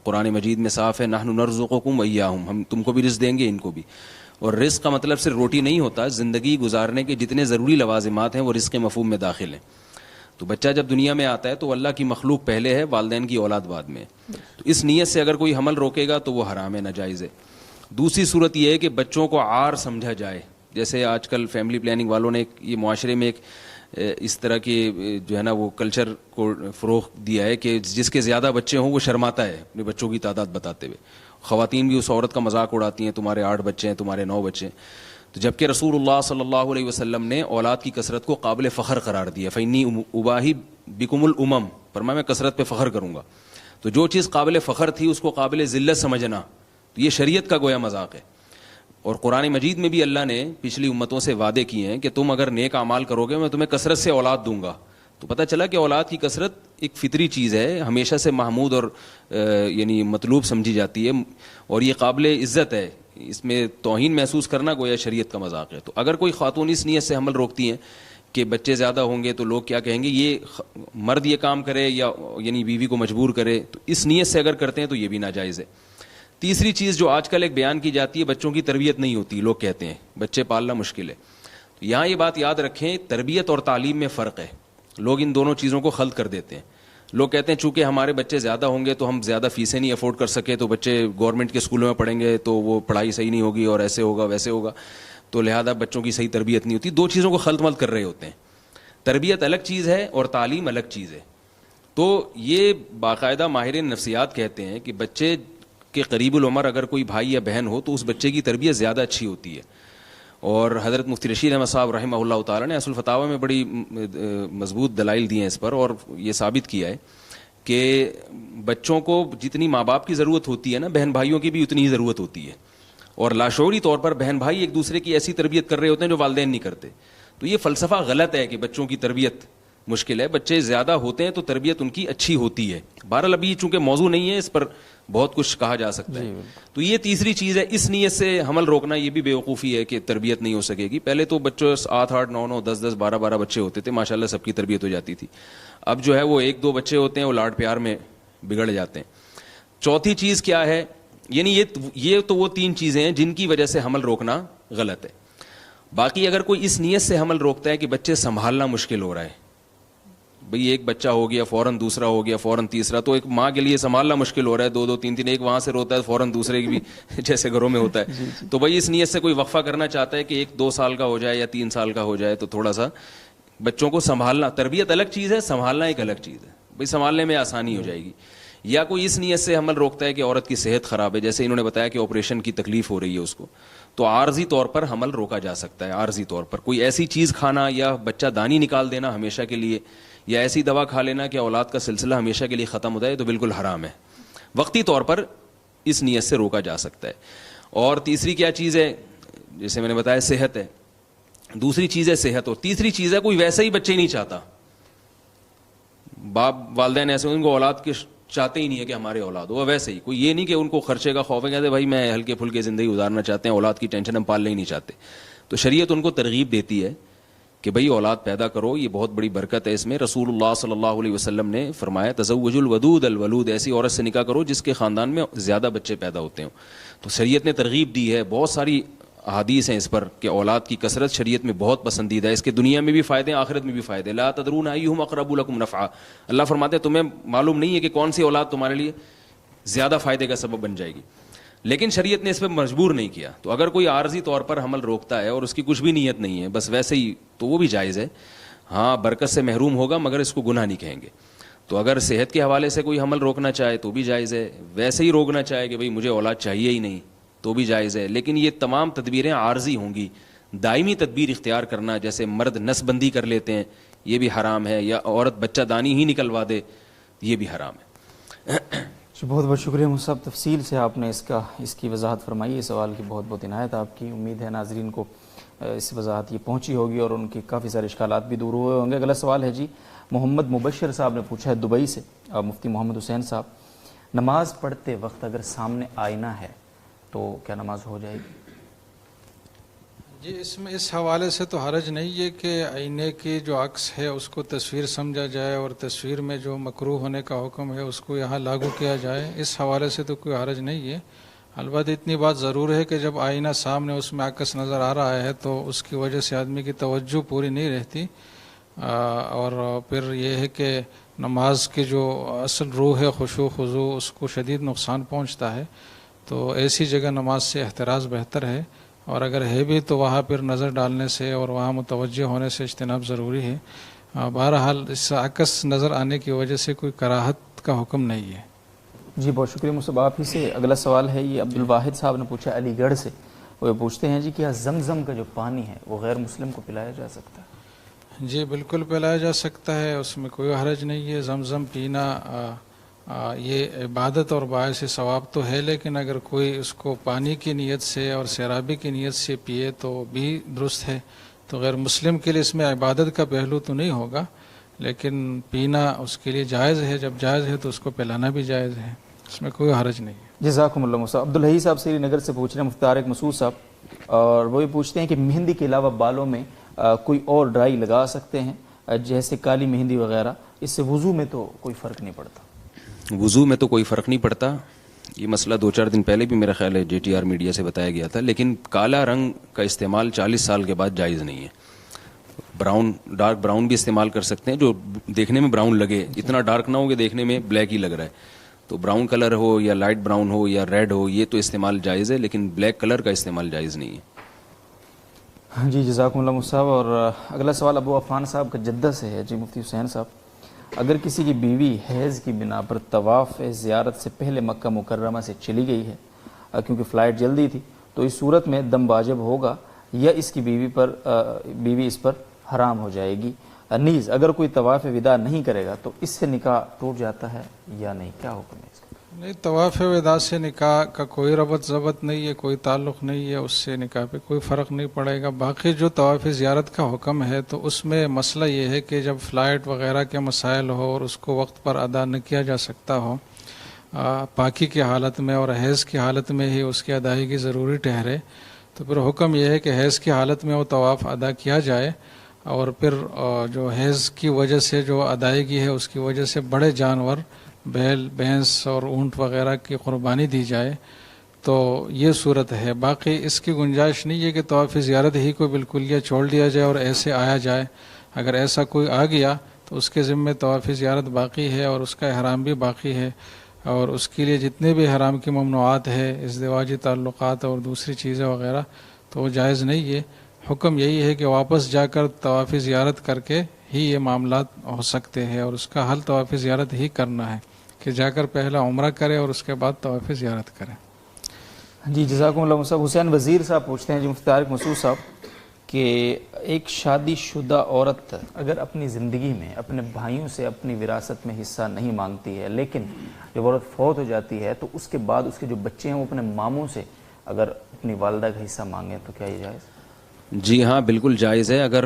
قرآن مجید میں صاف ہے، نحن نرزقکم وایاہم، ہم تم کو بھی رزق دیں گے ان کو بھی. اور رزق کا مطلب صرف روٹی نہیں ہوتا، زندگی گزارنے کے جتنے ضروری لوازمات ہیں وہ رزق مفہوم میں داخل ہیں. تو بچہ جب دنیا میں آتا ہے تو اللہ کی مخلوق پہلے ہے، والدین کی اولاد بعد میں. تو اس نیت سے اگر کوئی حمل روکے گا تو وہ حرام ہے، ناجائز ہے. دوسری صورت یہ ہے کہ بچوں کو عار سمجھا جائے، جیسے آج کل فیملی پلاننگ والوں نے یہ معاشرے میں ایک اس طرح کے جو ہے نا وہ کلچر کو فروغ دیا ہے کہ جس کے زیادہ بچے ہوں وہ شرماتا ہے اپنے بچوں کی تعداد بتاتے ہوئے. خواتین بھی اس عورت کا مذاق اڑاتی ہیں، تمہارے 8 بچے ہیں، تمہارے 9 بچے ہیں. تو جبکہ رسول اللہ صلی اللہ علیہ وسلم نے اولاد کی کثرت کو قابل فخر قرار دیا. فإنی أباہی بکم الامم، فرمایا میں کثرت پہ فخر کروں گا. تو جو چیز قابل فخر تھی اس کو قابل ذلت سمجھنا، تو یہ شریعت کا گویا مذاق ہے. اور قرآن مجید میں بھی اللہ نے پچھلی امتوں سے وعدے کیے ہیں کہ تم اگر نیک اعمال کرو گے میں تمہیں کثرت سے اولاد دوں گا. تو پتہ چلا کہ اولاد کی کثرت ایک فطری چیز ہے، ہمیشہ سے محمود اور یعنی مطلوب سمجھی جاتی ہے، اور یہ قابل عزت ہے. اس میں توہین محسوس کرنا گویا شریعت کا مذاق ہے. تو اگر کوئی خاتون اس نیت سے حمل روکتی ہیں کہ بچے زیادہ ہوں گے تو لوگ کیا کہیں گے، یہ مرد یہ کام کرے یا یعنی بیوی کو مجبور کرے، تو اس نیت سے اگر کرتے ہیں تو یہ بھی ناجائز ہے. تیسری چیز جو آج کل ایک بیان کی جاتی ہے، بچوں کی تربیت نہیں ہوتی، لوگ کہتے ہیں بچے پالنا مشکل ہے. تو یہاں یہ بات یاد رکھیں، تربیت اور تعلیم میں فرق ہے. لوگ ان دونوں چیزوں کو خلط کر دیتے ہیں. لوگ کہتے ہیں چونکہ ہمارے بچے زیادہ ہوں گے تو ہم زیادہ فیسیں نہیں افورڈ کر سکے، تو بچے گورنمنٹ کے اسکولوں میں پڑھیں گے تو وہ پڑھائی صحیح نہیں ہوگی اور ایسے ہوگا ویسے ہوگا، تو لہذا بچوں کی صحیح تربیت نہیں ہوتی. دو چیزوں کو خلط ملط کر رہے ہوتے ہیں. تربیت الگ چیز ہے اور تعلیم الگ چیز ہے. تو یہ باقاعدہ ماہرین نفسیات کہتے ہیں کہ بچے کے قریب العمر اگر کوئی بھائی یا بہن ہو تو اس بچے کی تربیت زیادہ اچھی ہوتی ہے. اور حضرت مفتی رشید احمد صاحب رحمہ اللہ تعالیٰ نے اصل الفتاوی میں بڑی مضبوط دلائل دی ہیں اس پر، اور یہ ثابت کیا ہے کہ بچوں کو جتنی ماں باپ کی ضرورت ہوتی ہے نا، بہن بھائیوں کی بھی اتنی ہی ضرورت ہوتی ہے. اور لاشعوری طور پر بہن بھائی ایک دوسرے کی ایسی تربیت کر رہے ہوتے ہیں جو والدین نہیں کرتے. تو یہ فلسفہ غلط ہے کہ بچوں کی تربیت مشکل ہے. بچے زیادہ ہوتے ہیں تو تربیت ان کی اچھی ہوتی ہے. بہرحال ابھی چونکہ موضوع نہیں ہے، اس پر بہت کچھ کہا جا سکتا ہے. تو یہ تیسری چیز ہے. اس نیت سے حمل روکنا یہ بھی بیوقوفی ہے کہ تربیت نہیں ہو سکے گی. پہلے تو بچوں 8 8 9 9 10 10 12 12 بچے ہوتے تھے، ماشاءاللہ سب کی تربیت ہو جاتی تھی. اب جو ہے وہ 1 2 بچے ہوتے ہیں، وہ لاڈ پیار میں بگڑ جاتے ہیں. چوتھی چیز کیا ہے، یعنی یہ تو وہ 3 چیزیں ہیں جن کی وجہ سے حمل روکنا غلط ہے. باقی اگر کوئی اس نیت سے حمل روکتا ہے کہ بچے سنبھالنا مشکل ہو رہا ہے، بھئی ایک بچہ ہو گیا فوراً دوسرا ہو گیا فوراً تیسرا، تو ایک ماں کے لیے سنبھالنا مشکل ہو رہا ہے، 2 2 3 3 ایک وہاں سے روتا ہے فوراً دوسرے کی بھی جیسے گھروں میں ہوتا ہے. تو بھئی اس نیت سے کوئی وقفہ کرنا چاہتا ہے کہ 1 2 سال کا ہو جائے یا 3 سال کا ہو جائے تو تھوڑا سا بچوں کو سنبھالنا، تربیت الگ چیز ہے، سنبھالنا ایک الگ چیز ہے. بھئی سنبھالنے میں آسانی ہو جائے گی. یا کوئی اس نیت سے حمل روکتا ہے کہ عورت کی صحت خراب ہے، جیسے انہوں نے بتایا کہ آپریشن کی تکلیف ہو رہی ہے اس کو، تو عارضی طور پر حمل روکا جا سکتا ہے. عارضی طور پر کوئی ایسی چیز کھانا یا بچہ دانی نکال دینا ہمیشہ کے لیے، یا ایسی دوا کھا لینا کہ اولاد کا سلسلہ ہمیشہ کے لیے ختم ہو جائے، تو بالکل حرام ہے. وقتی طور پر اس نیت سے روکا جا سکتا ہے. اور تیسری کیا چیز ہے، جیسے میں نے بتایا صحت ہے، دوسری چیز ہے صحت، اور تیسری چیز ہے کوئی ویسے ہی بچے ہی نہیں چاہتا. باپ والدین ایسے ان کو اولاد کے چاہتے ہی نہیں ہے کہ ہمارے اولاد ہو، ویسے ہی کوئی یہ نہیں کہ ان کو خرچے کا خوف ہے، کہتے بھائی میں ہلکے پھلکے زندگی گزارنا چاہتے ہیں، اولاد کی ٹینشن ہم پالنا ہی نہیں چاہتے. تو شریعت ان کو ترغیب دیتی ہے کہ بھئی اولاد پیدا کرو، یہ بہت بڑی برکت ہے اس میں. رسول اللہ صلی اللہ علیہ وسلم نے فرمایا تزوج الودود الولود، ایسی عورت سے نکاح کرو جس کے خاندان میں زیادہ بچے پیدا ہوتے ہوں. تو شریعت نے ترغیب دی ہے. بہت ساری احادیث ہیں اس پر کہ اولاد کی کثرت شریعت میں بہت پسندیدہ ہے. اس کے دنیا میں بھی فائدے ہیں، آخرت میں بھی فائدے. لا تدرون ایہم اقرب لکم نفعا، اللہ فرماتے ہیں تمہیں معلوم نہیں ہے کہ کون سی اولاد تمہارے لیے زیادہ فائدے کا سبب بن جائے گی. لیکن شریعت نے اس پہ مجبور نہیں کیا. تو اگر کوئی عارضی طور پر حمل روکتا ہے اور اس کی کچھ بھی نیت نہیں ہے، بس ویسے ہی، تو وہ بھی جائز ہے. ہاں برکت سے محروم ہوگا مگر اس کو گناہ نہیں کہیں گے. تو اگر صحت کے حوالے سے کوئی حمل روکنا چاہے تو بھی جائز ہے، ویسے ہی روکنا چاہے کہ بھئی مجھے اولاد چاہیے ہی نہیں تو بھی جائز ہے. لیکن یہ تمام تدبیریں عارضی ہوں گی. دائمی تدبیر اختیار کرنا، جیسے مرد نس بندی کر لیتے ہیں، یہ بھی حرام ہے، یا عورت بچہ دانی ہی نکلوا دے، یہ بھی حرام ہے. بہت بہت شکریہ مصعب، تفصیل سے آپ نے اس کی وضاحت فرمائی. اس سوال کی بہت بہت عنایت آپ کی. امید ہے ناظرین کو اس وضاحت یہ پہنچی ہوگی اور ان کے کافی سارے اشکالات بھی دور ہوئے ہوں گے. اگلا سوال ہے جی محمد مبشر صاحب نے پوچھا ہے دبئی سے، مفتی محمد حسین صاحب، نماز پڑھتے وقت اگر سامنے آئینہ ہے تو کیا نماز ہو جائے گی؟ جی اس حوالے سے تو حرج نہیں ہے کہ آئینے کی جو عکس ہے اس کو تصویر سمجھا جائے اور تصویر میں جو مکروہ ہونے کا حکم ہے اس کو یہاں لاگو کیا جائے. اس حوالے سے تو کوئی حرج نہیں ہے. البتہ اتنی بات ضرور ہے کہ جب آئینہ سامنے اس میں عکس نظر آ رہا ہے تو اس کی وجہ سے آدمی کی توجہ پوری نہیں رہتی، اور پھر یہ ہے کہ نماز کی جو اصل روح ہے خشوع خضوع اس کو شدید نقصان پہنچتا ہے. تو ایسی جگہ نماز سے احتراز بہتر ہے، اور اگر ہے بھی تو وہاں پھر نظر ڈالنے سے اور وہاں متوجہ ہونے سے اجتناب ضروری ہے. بہرحال اس عکس نظر آنے کی وجہ سے کوئی کراہت کا حکم نہیں ہے. جی بہت شکریہ مصعب آپ ہی سے. اگلا سوال ہے یہ عبد الواحد صاحب نے پوچھا علی گڑھ سے. وہ پوچھتے ہیں جی کیا زمزم کا جو پانی ہے وہ غیر مسلم کو پلایا جا سکتا ہے؟ جی بالکل پلایا جا سکتا ہے، اس میں کوئی حرج نہیں ہے. زمزم پینا یہ عبادت اور باعث ثواب تو ہے، لیکن اگر کوئی اس کو پانی کی نیت سے اور سیرابی کی نیت سے پیے تو بھی درست ہے. تو غیر مسلم کے لیے اس میں عبادت کا پہلو تو نہیں ہوگا، لیکن پینا اس کے لیے جائز ہے. جب جائز ہے تو اس کو پلانا بھی جائز ہے، اس میں کوئی حرج نہیں ہے. جزاکم اللہ موسیٰ. عبدالحی صاحب سری نگر سے پوچھ رہے ہیں، مفتی طارق مسعود صاحب، اور وہ یہ پوچھتے ہیں کہ مہندی کے علاوہ بالوں میں کوئی اور ڈرائی لگا سکتے ہیں جیسے کالی مہندی وغیرہ؟ اس سے وضو میں تو کوئی فرق نہیں پڑتا؟ وضو میں تو کوئی فرق نہیں پڑتا. یہ مسئلہ 2-4 دن پہلے بھی میرا خیال ہے JTR میڈیا سے بتایا گیا تھا. لیکن کالا رنگ کا استعمال 40 سال کے بعد جائز نہیں ہے. براؤن، ڈارک براؤن بھی استعمال کر سکتے ہیں، جو دیکھنے میں براؤن لگے، اتنا ڈارک نہ ہو کہ دیکھنے میں بلیک ہی لگ رہا ہے. تو براؤن کلر ہو یا لائٹ براؤن ہو یا ریڈ ہو، یہ تو استعمال جائز ہے، لیکن بلیک کلر کا استعمال جائز نہیں ہے. جی جزاکم اللہ صاحب. اور اگلا سوال ابو عفان صاحب کا جدہ سے ہے. جی مفتی حسین صاحب، اگر کسی کی بیوی حیض کی بنا پر طواف زیارت سے پہلے مکہ مکرمہ سے چلی گئی ہے کیونکہ فلائٹ جلدی تھی، تو اس صورت میں دم واجب ہوگا یا اس کی بیوی اس پر حرام ہو جائے گی؟ نیز اگر کوئی طواف وداع نہیں کرے گا تو اس سے نکاح ٹوٹ جاتا ہے یا نہیں؟ کیا حکم ہے اس کا؟ نہیں، طواف وداع سے نکاح کا کوئی ربط ضبط نہیں ہے، کوئی تعلق نہیں ہے، اس سے نکاح پہ کوئی فرق نہیں پڑے گا. باقی جو طواف زیارت کا حکم ہے تو اس میں مسئلہ یہ ہے کہ جب فلائٹ وغیرہ کے مسائل ہو اور اس کو وقت پر ادا نہ کیا جا سکتا ہو، پاکی کی حالت میں اور حیض کی حالت میں ہی اس کی ادائیگی ضروری ٹھہرے، تو پھر حکم یہ ہے کہ حیض کی حالت میں وہ طواف ادا کیا جائے، اور پھر جو حیض کی وجہ سے جو ادائیگی ہے اس کی وجہ سے بڑے جانور، بیل، بھینس اور اونٹ وغیرہ کی قربانی دی جائے. تو یہ صورت ہے. باقی اس کی گنجائش نہیں ہے کہ طواف زیارت ہی کو بالکل یہ چھوڑ دیا جائے اور ایسے آیا جائے. اگر ایسا کوئی آ گیا تو اس کے ذمے طواف زیارت باقی ہے اور اس کا احرام بھی باقی ہے، اور اس کے لیے جتنے بھی احرام کی ممنوعات ہے، ازدواجی تعلقات اور دوسری چیزیں وغیرہ، تو وہ جائز نہیں ہے. حکم یہی ہے کہ واپس جا کر طواف زیارت کر کے ہی یہ معاملات ہو سکتے ہیں، اور اس کا حل طواف زیارت ہی کرنا ہے کہ جا کر پہلا عمرہ کرے اور اس کے بعد طواف زیارت کرے. جی جزاکم اللہ صاحب. حسین وزیر صاحب پوچھتے ہیں جی مفتی طارق مسعود صاحب کہ ایک شادی شدہ عورت اگر اپنی زندگی میں اپنے بھائیوں سے اپنی وراثت میں حصہ نہیں مانگتی ہے، لیکن جب عورت فوت ہو جاتی ہے تو اس کے بعد اس کے جو بچے ہیں وہ اپنے ماموں سے اگر اپنی والدہ کا حصہ مانگیں تو کیا یہ جائز؟ جی ہاں، بالکل جائز ہے. اگر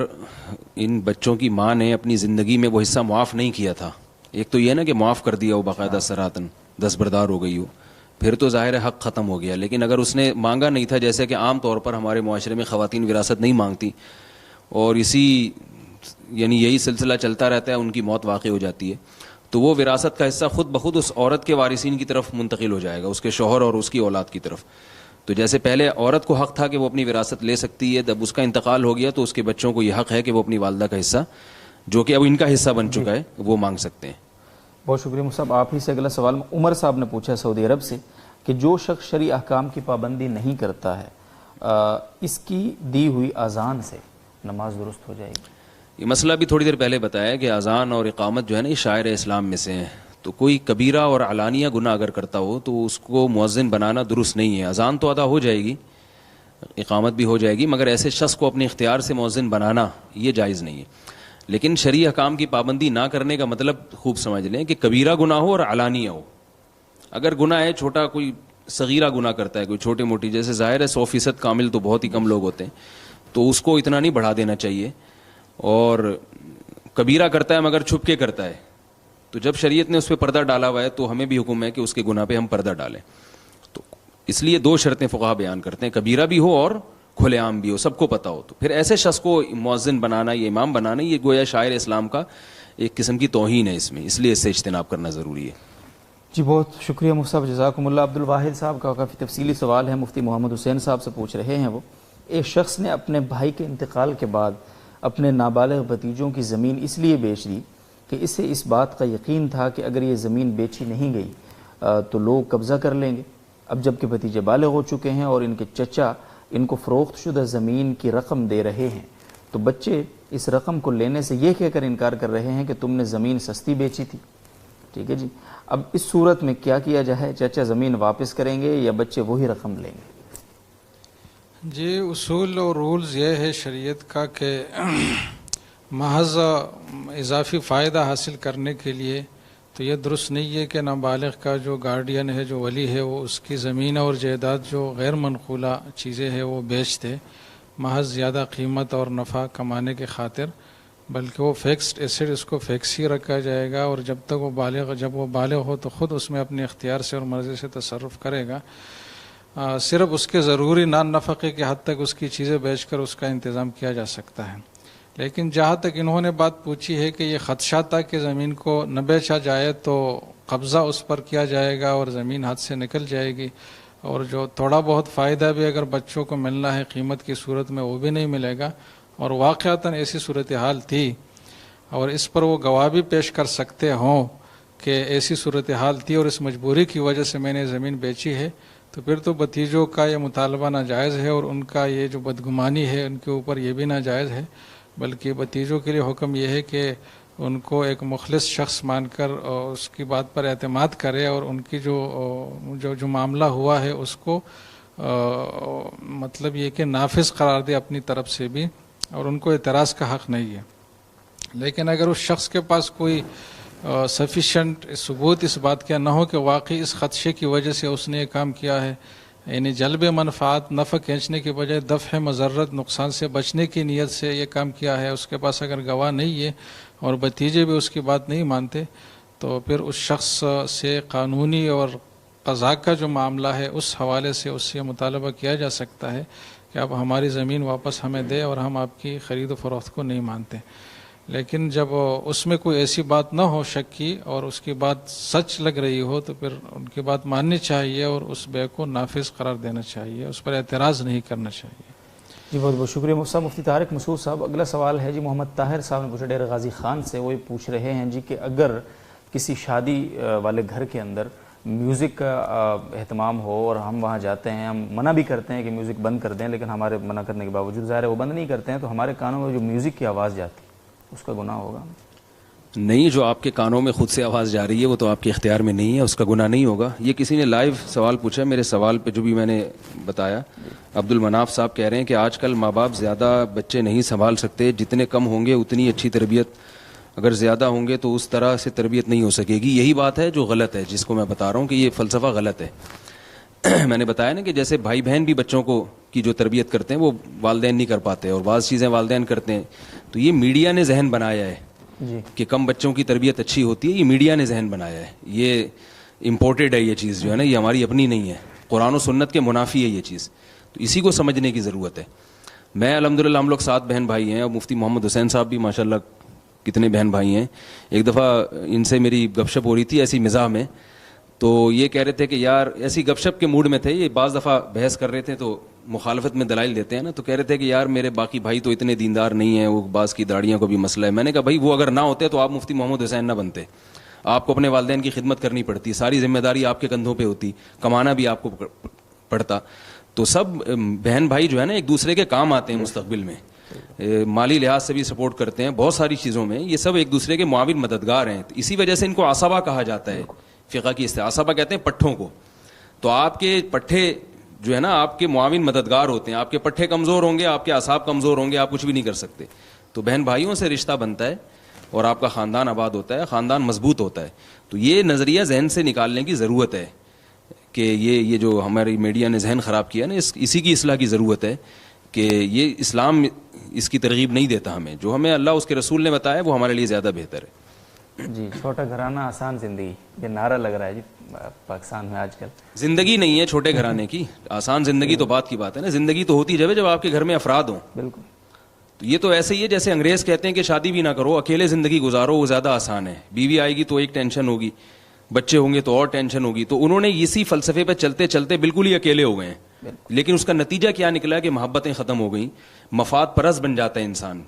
ان بچوں کی ماں نے اپنی زندگی میں وہ حصہ معاف نہیں کیا تھا، ایک تو یہ نا کہ معاف کر دیا ہو باقاعدہ سراتن، دستبردار ہو گئی ہو، پھر تو ظاہر ہے حق ختم ہو گیا. لیکن اگر اس نے مانگا نہیں تھا، جیسے کہ عام طور پر ہمارے معاشرے میں خواتین وراثت نہیں مانگتی اور یہی سلسلہ چلتا رہتا ہے، ان کی موت واقع ہو جاتی ہے، تو وہ وراثت کا حصہ خود بخود اس عورت کے وارثین کی طرف منتقل ہو جائے گا، اس کے شوہر اور اس کی اولاد کی طرف. تو جیسے پہلے عورت کو حق تھا کہ وہ اپنی وراثت لے سکتی ہے، جب اس کا انتقال ہو گیا تو اس کے بچوں کو یہ حق ہے کہ وہ اپنی والدہ کا حصہ، جو کہ اب ان کا حصہ بن چکا ہے، وہ مانگ سکتے ہیں. بہت شکریہ مصعب. آپ ہی سے اگلا سوال عمر صاحب نے پوچھا سعودی عرب سے کہ جو شخص شرعی احکام کی پابندی نہیں کرتا ہے، اس کی دی ہوئی اذان سے نماز درست ہو جائے گی؟ یہ مسئلہ بھی تھوڑی دیر پہلے بتایا کہ اذان اور اقامت جو ہے نا، یہ شاعر اسلام میں سے ہیں. تو کوئی کبیرہ اور علانیہ گناہ اگر کرتا ہو تو اس کو مؤذن بنانا درست نہیں ہے. اذان تو ادا ہو جائے گی، اقامت بھی ہو جائے گی، مگر ایسے شخص کو اپنے اختیار سے مؤذن بنانا یہ جائز نہیں ہے. لیکن شرعی احکام کی پابندی نہ کرنے کا مطلب خوب سمجھ لیں کہ کبیرہ گناہ ہو اور علانیہ ہو. اگر گناہ ہے چھوٹا، کوئی صغیرہ گناہ کرتا ہے، کوئی چھوٹے موٹی، جیسے ظاہر ہے 100% کامل تو بہت ہی کم لوگ ہوتے ہیں، تو اس کو اتنا نہیں بڑھا دینا چاہیے. اور کبیرہ کرتا ہے مگر چھپ کے کرتا ہے، تو جب شریعت نے اس پہ پردہ ڈالا ہوا ہے تو ہمیں بھی حکم ہے کہ اس کے گناہ پہ ہم پردہ ڈالیں. تو اس لیے 2 شرطیں فقہا بیان کرتے ہیں، کبیرہ بھی ہو اور کھلے عام بھی ہو، سب کو پتہ ہو. تو پھر ایسے شخص کو مؤذن بنانا، یہ امام بنانا، یہ گویا شاعر اسلام کا ایک قسم کی توہین ہے اس میں، اس لیے اس سے اجتناب کرنا ضروری ہے. جی بہت شکریہ مصعب، جزاکم اللہ. عبد الواحد صاحب کا کافی تفصیلی سوال ہے، مفتی محمد حسین صاحب سے پوچھ رہے ہیں وہ. ایک شخص نے اپنے بھائی کے انتقال کے بعد اپنے نابالغ بھتیجوں کی زمین اس لیے بیچ دی کہ اسے اس بات کا یقین تھا کہ اگر یہ زمین بیچی نہیں گئی تو لوگ قبضہ کر لیں گے. اب جب کہ بھتیجے بالغ ہو چکے ہیں اور ان کے چچا ان کو فروخت شدہ زمین کی رقم دے رہے ہیں، تو بچے اس رقم کو لینے سے یہ کہہ کر انکار کر رہے ہیں کہ تم نے زمین سستی بیچی تھی. ٹھیک ہے جی، اب اس صورت میں کیا کیا جائے؟ چچا زمین واپس کریں گے یا بچے وہی رقم لیں گے؟ جی اصول اور رولز یہ ہے شریعت کا کہ محض اضافی فائدہ حاصل کرنے کے لیے تو یہ درست نہیں ہے کہ نابالغ کا جو گارڈین ہے، جو ولی ہے، وہ اس کی زمین اور جائیداد جو غیر منقولہ چیزیں ہیں وہ بیچ دے محض زیادہ قیمت اور نفع کمانے کے خاطر، بلکہ وہ فکسڈ ایسٹ اس کو فکس ہی رکھا جائے گا، اور جب وہ بالغ ہو تو خود اس میں اپنے اختیار سے اور مرضی سے تصرف کرے گا۔ صرف اس کے ضروری نان نفقے کے حد تک اس کی چیزیں بیچ کر اس کا انتظام کیا جا سکتا ہے۔ لیکن جہاں تک انہوں نے بات پوچھی ہے کہ یہ خدشہ تھا کہ زمین کو نہ بیچا جائے تو قبضہ اس پر کیا جائے گا اور زمین ہاتھ سے نکل جائے گی، اور جو تھوڑا بہت فائدہ بھی اگر بچوں کو ملنا ہے قیمت کی صورت میں وہ بھی نہیں ملے گا، اور واقعتاً ایسی صورتحال تھی اور اس پر وہ گواہ بھی پیش کر سکتے ہوں کہ ایسی صورتحال تھی اور اس مجبوری کی وجہ سے میں نے زمین بیچی ہے، تو پھر تو بھتیجوں کا یہ مطالبہ ناجائز ہے، اور ان کا یہ جو بدگمانی ہے ان کے اوپر یہ بھی ناجائز ہے، بلکہ بھتیجوں کے لیے حکم یہ ہے کہ ان کو ایک مخلص شخص مان کر اس کی بات پر اعتماد کرے، اور ان کی جو معاملہ ہوا ہے اس کو مطلب یہ کہ نافذ قرار دے اپنی طرف سے بھی، اور ان کو اعتراض کا حق نہیں ہے۔ لیکن اگر اس شخص کے پاس کوئی سفیشینٹ ثبوت اس بات کا نہ ہو کہ واقعی اس خدشے کی وجہ سے اس نے یہ کام کیا ہے، یعنی جلب منفعت نفع کھینچنے کے بجائے دفع مضرت نقصان سے بچنے کی نیت سے یہ کام کیا ہے، اس کے پاس اگر گواہ نہیں ہے اور بھتیجے بھی اس کی بات نہیں مانتے، تو پھر اس شخص سے قانونی اور قضاء کا جو معاملہ ہے اس حوالے سے اس سے مطالبہ کیا جا سکتا ہے کہ آپ ہماری زمین واپس ہمیں دیں اور ہم آپ کی خرید و فروخت کو نہیں مانتے۔ لیکن جب اس میں کوئی ایسی بات نہ ہو شک کی اور اس کی بات سچ لگ رہی ہو تو پھر ان کی بات ماننی چاہیے اور اس بے کو نافذ قرار دینا چاہیے، اس پر اعتراض نہیں کرنا چاہیے۔ جی بہت بہت شکریہ مفتی صاحب۔ مفتی طارق مسعود صاحب، اگلا سوال ہے جی محمد طاہر صاحب نے پوچھا ڈیرہ غازی خان سے، وہ یہ پوچھ رہے ہیں جی کہ اگر کسی شادی والے گھر کے اندر میوزک کا اہتمام ہو اور ہم وہاں جاتے ہیں، ہم منع بھی کرتے ہیں کہ میوزک بند کر دیں، لیکن ہمارے منع کرنے کے باوجود ظاہر ہے وہ بند نہیں کرتے ہیں، تو ہمارے کانوں میں جو میوزک کی آواز جاتی ہے اس کا گناہ ہوگا؟ نہیں، جو آپ کے کانوں میں خود سے آواز جا رہی ہے وہ تو آپ کے اختیار میں نہیں ہے، اس کا گناہ نہیں ہوگا۔ یہ کسی نے لائیو سوال پوچھا، میرے سوال پہ جو بھی میں نے بتایا، عبد المناف صاحب کہہ رہے ہیں کہ آج کل ماں باپ زیادہ بچے نہیں سنبھال سکتے، جتنے کم ہوں گے اتنی اچھی تربیت، اگر زیادہ ہوں گے تو اس طرح سے تربیت نہیں ہو سکے گی۔ یہی بات ہے جو غلط ہے، جس کو میں بتا رہا ہوں کہ یہ فلسفہ غلط ہے۔ میں نے بتایا نا کہ جیسے بھائی بہن بھی بچوں کو کی جو تربیت کرتے ہیں وہ والدین نہیں کر پاتے، اور بعض چیزیں والدین کرتے ہیں، تو یہ میڈیا نے ذہن بنایا ہے جی کہ کم بچوں کی تربیت اچھی ہوتی ہے، یہ میڈیا نے ذہن بنایا ہے، یہ امپورٹڈ ہے، یہ چیز جو ہے نا یہ ہماری اپنی نہیں ہے، قرآن و سنت کے منافی ہے یہ چیز، تو اسی کو سمجھنے کی ضرورت ہے۔ میں الحمدللہ ہم لوگ 7 بہن بھائی ہیں، اور مفتی محمد حسین صاحب بھی ماشاءاللہ کتنے بہن بھائی ہیں۔ ایک دفعہ ان سے میری گپ شپ ہو رہی تھی ایسی مزاح میں، تو یہ کہہ رہے تھے کہ یار ایسی گپ شپ کے موڈ میں تھے، یہ بعض دفعہ بحث کر رہے تھے تو مخالفت میں دلائل دیتے ہیں نا، تو کہہ رہے تھے کہ یار میرے باقی بھائی تو اتنے دیندار نہیں ہیں، وہ بعض کی داڑیوں کو بھی مسئلہ ہے۔ میں نے کہا بھائی وہ اگر نہ ہوتے تو آپ مفتی محمد حسین نہ بنتے، آپ کو اپنے والدین کی خدمت کرنی پڑتی، ساری ذمہ داری آپ کے کندھوں پہ ہوتی، کمانا بھی آپ کو پڑتا۔ تو سب بہن بھائی جو ہے نا ایک دوسرے کے کام آتے ہیں مستقبل میں، مالی لحاظ سے بھی سپورٹ کرتے ہیں، بہت ساری چیزوں میں یہ سب ایک دوسرے کے معاون مددگار ہیں، اسی وجہ سے ان کو عصبہ کہا جاتا ہے، فقہ کی اصطلاح عصبہ کہتے ہیں پٹھوں کو۔ تو آپ کے پٹھے جو ہے نا آپ کے معاون مددگار ہوتے ہیں، آپ کے پٹھے کمزور ہوں گے، آپ کے اعصاب کمزور ہوں گے، آپ کچھ بھی نہیں کر سکتے۔ تو بہن بھائیوں سے رشتہ بنتا ہے اور آپ کا خاندان آباد ہوتا ہے، خاندان مضبوط ہوتا ہے۔ تو یہ نظریہ ذہن سے نکالنے کی ضرورت ہے کہ یہ جو ہماری میڈیا نے ذہن خراب کیا نا، اسی کی اصلاح کی ضرورت ہے کہ یہ اسلام اس کی ترغیب نہیں دیتا ہمیں، جو ہمیں اللہ اس کے رسول نے بتایا وہ ہمارے لیے زیادہ بہتر ہے۔ جی چھوٹا گھرانہ آسان زندگی، یہ نعرہ لگ رہا ہے جی پاکستان میں آج کل۔ زندگی نہیں ہے چھوٹے گھرانے کی، آسان زندگی تو بات کی بات ہے نا، زندگی تو ہوتی جب آپ کے گھر میں افراد ہوں۔ بالکل، تو یہ تو ایسے ہی ہے جیسے انگریز کہتے ہیں کہ شادی بھی نہ کرو، اکیلے زندگی گزارو، وہ زیادہ آسان ہے، بیوی آئے گی تو ایک ٹینشن ہوگی، بچے ہوں گے تو اور ٹینشن ہوگی۔ تو انہوں نے اسی فلسفے پہ چلتے چلتے بالکل ہی اکیلے ہو گئے ہیں، لیکن اس کا نتیجہ کیا نکلا کہ محبتیں ختم ہو گئیں، مفاد پرست بن جاتا ہے انسان،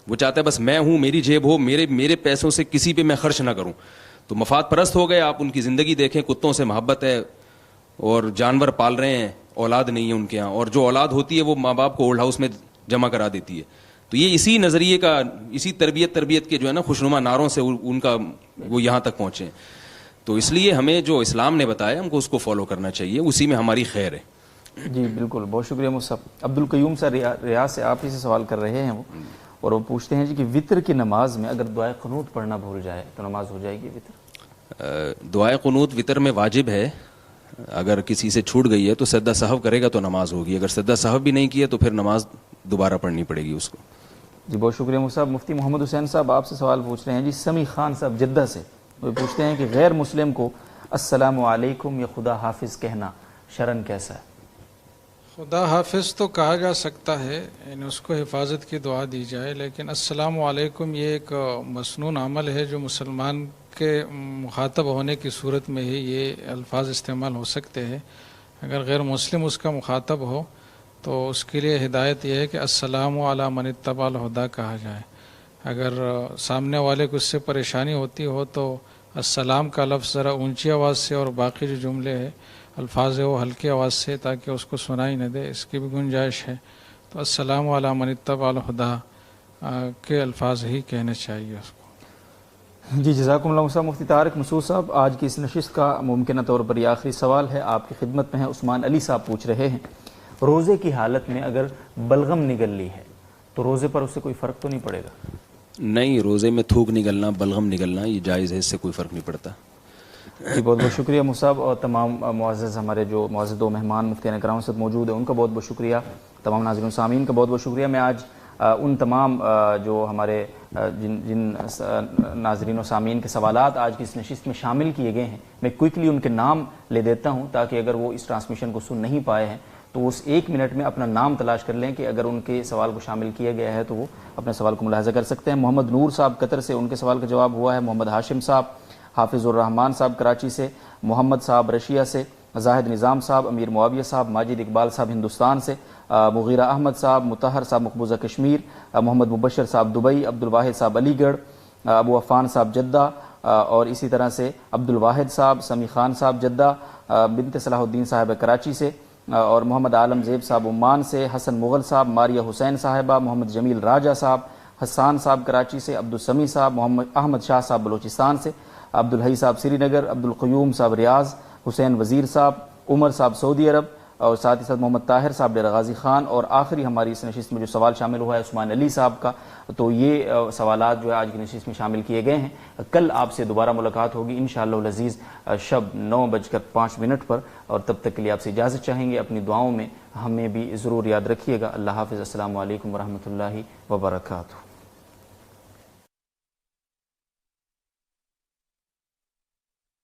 وہ چاہتا ہے بس میں ہوں، میری جیب ہو، میرے پیسوں سے کسی پہ میں خرچ نہ کروں، تو مفاد پرست ہو گئے۔ آپ ان کی زندگی دیکھیں، کتوں سے محبت ہے اور جانور پال رہے ہیں، اولاد نہیں ہے ان کے ہاں، اور جو اولاد ہوتی ہے وہ ماں باپ کو اولڈ ہاؤس میں جمع کرا دیتی ہے۔ تو یہ اسی نظریے کا، اسی تربیت کے جو ہے نا خوشنما نعروں سے ان کا وہ یہاں تک پہنچے۔ تو اس لیے ہمیں جو اسلام نے بتایا ہم کو اس کو فالو کرنا چاہیے، اسی میں ہماری خیر ہے۔ جی بالکل، بہت شکریہ مصعب۔ عبد القیوم صاحب ریاض سے آپ ہی سے سوال کر رہے ہیں وہ، اور وہ پوچھتے ہیں جی کہ وطر کی نماز میں اگر دعائے قنوت پڑھنا بھول جائے تو نماز ہو جائے گی وطر؟ دعائے قنوت وطر میں واجب ہے. اگر کسی سے چھوٹ گئی ہے تو سجدہ سہو کرے گا تو نماز ہوگی. اگر سجدہ سہو بھی نہیں کیا تو پھر نماز دوبارہ پڑھنی پڑے گی اس کو. جی بہت شکریہ مفتی صاحب. مفتی محمد حسین صاحب آپ سے سوال پوچھ رہے ہیں. جی سمی خان صاحب جدہ سے وہ پوچھتے ہیں کہ غیر مسلم کو السلام علیکم یا خدا حافظ کہنا شرعن کیسا ہے؟ خدا حافظ تو کہا جا سکتا ہے، یعنی اس کو حفاظت کی دعا دی جائے، لیکن السلام علیکم یہ ایک مسنون عمل ہے جو مسلمان کے مخاطب ہونے کی صورت میں ہی یہ الفاظ استعمال ہو سکتے ہیں. اگر غیر مسلم اس کا مخاطب ہو تو اس کے لیے ہدایت یہ ہے کہ السلام علی من اتبع الہدی کہا جائے. اگر سامنے والے کو اس سے پریشانی ہوتی ہو تو السلام کا لفظ ذرا اونچی آواز سے اور باقی جو جملے ہیں الفاظ ہے وہ ہلکی آواز سے تاکہ اس کو سنائی نہ دے، اس کی بھی گنجائش ہے. تو السلام علی من اتبع الہدی کے الفاظ ہی کہنے چاہیے اس کو. جی جزاکم اللہ صاحب. مفتی طارق مسعود صاحب آج کی اس نشست کا ممکنہ طور پر یہ آخری سوال ہے، آپ کی خدمت میں ہے. عثمان علی صاحب پوچھ رہے ہیں روزے کی حالت میں اگر بلغم نگل لی ہے تو روزے پر اس سے کوئی فرق تو نہیں پڑے گا؟ نہیں، روزے میں تھوک نگلنا، بلغم نگلنا یہ جائز ہے، اس سے کوئی فرق نہیں پڑتا. جی بہت بہت شکریہ مفتی صاحب. اور تمام معزز ہمارے جو معزز دو مہمان مفتیان کرام سے موجود ہیں ان کا بہت بہت شکریہ. تمام ناظرین و سامعین کا بہت بہت شکریہ. میں آج ان تمام جو ہمارے جن ناظرین و سامعین کے سوالات آج کی اس نشست میں شامل کیے گئے ہیں میں کوئکلی ان کے نام لے دیتا ہوں تاکہ اگر وہ اس ٹرانسمیشن کو سن نہیں پائے ہیں تو وہ اس 1 منٹ میں اپنا نام تلاش کر لیں کہ اگر ان کے سوال کو شامل کیا گیا ہے تو وہ اپنے سوال کو ملاحظہ کر سکتے ہیں. محمد نور صاحب قطر سے، ان کے سوال کا جواب ہوا ہے. محمد ہاشم صاحب، حافظ الرحمان صاحب کراچی سے، محمد صاحب رشیا سے، زاہد نظام صاحب، امیر معاویہ صاحب، ماجد اقبال صاحب ہندوستان سے، مغیرہ احمد صاحب، مطہر صاحب مقبوضہ کشمیر، محمد مبشر صاحب دبئی، عبد الواحد صاحب علی گڑھ، ابو عفان صاحب جدہ، اور اسی طرح سے عبد الواحد صاحب، سمی خان صاحب جدہ، بنت صلاح الدین صاحب کراچی سے، اور محمد عالم زیب صاحب عمان سے، حسن مغل صاحب، ماریہ حسین صاحبہ، محمد جمیل راجہ صاحب، حسان صاحب کراچی سے، عبد السمی صاحب، محمد احمد شاہ صاحب بلوچستان سے، عبد الحی صاحب سری نگر، عبد القیوم صاحب ریاض، حسین وزیر صاحب، عمر صاحب سعودی عرب، اور ساتھ ہی ساتھ محمد طاہر صاحب ڈیرہ غازی خان، اور آخری ہماری اس نشست میں جو سوال شامل ہوا ہے عثمان علی صاحب کا. تو یہ سوالات جو ہے آج کی نشست میں شامل کیے گئے ہیں. کل آپ سے دوبارہ ملاقات ہوگی انشاءاللہ العزیز شب 9:05 پر، اور تب تک کے لیے آپ سے اجازت چاہیں گے. اپنی دعاؤں میں ہمیں بھی ضرور یاد رکھیے گا. اللہ حافظ. السلام علیکم ورحمۃ اللہ وبرکاتہ.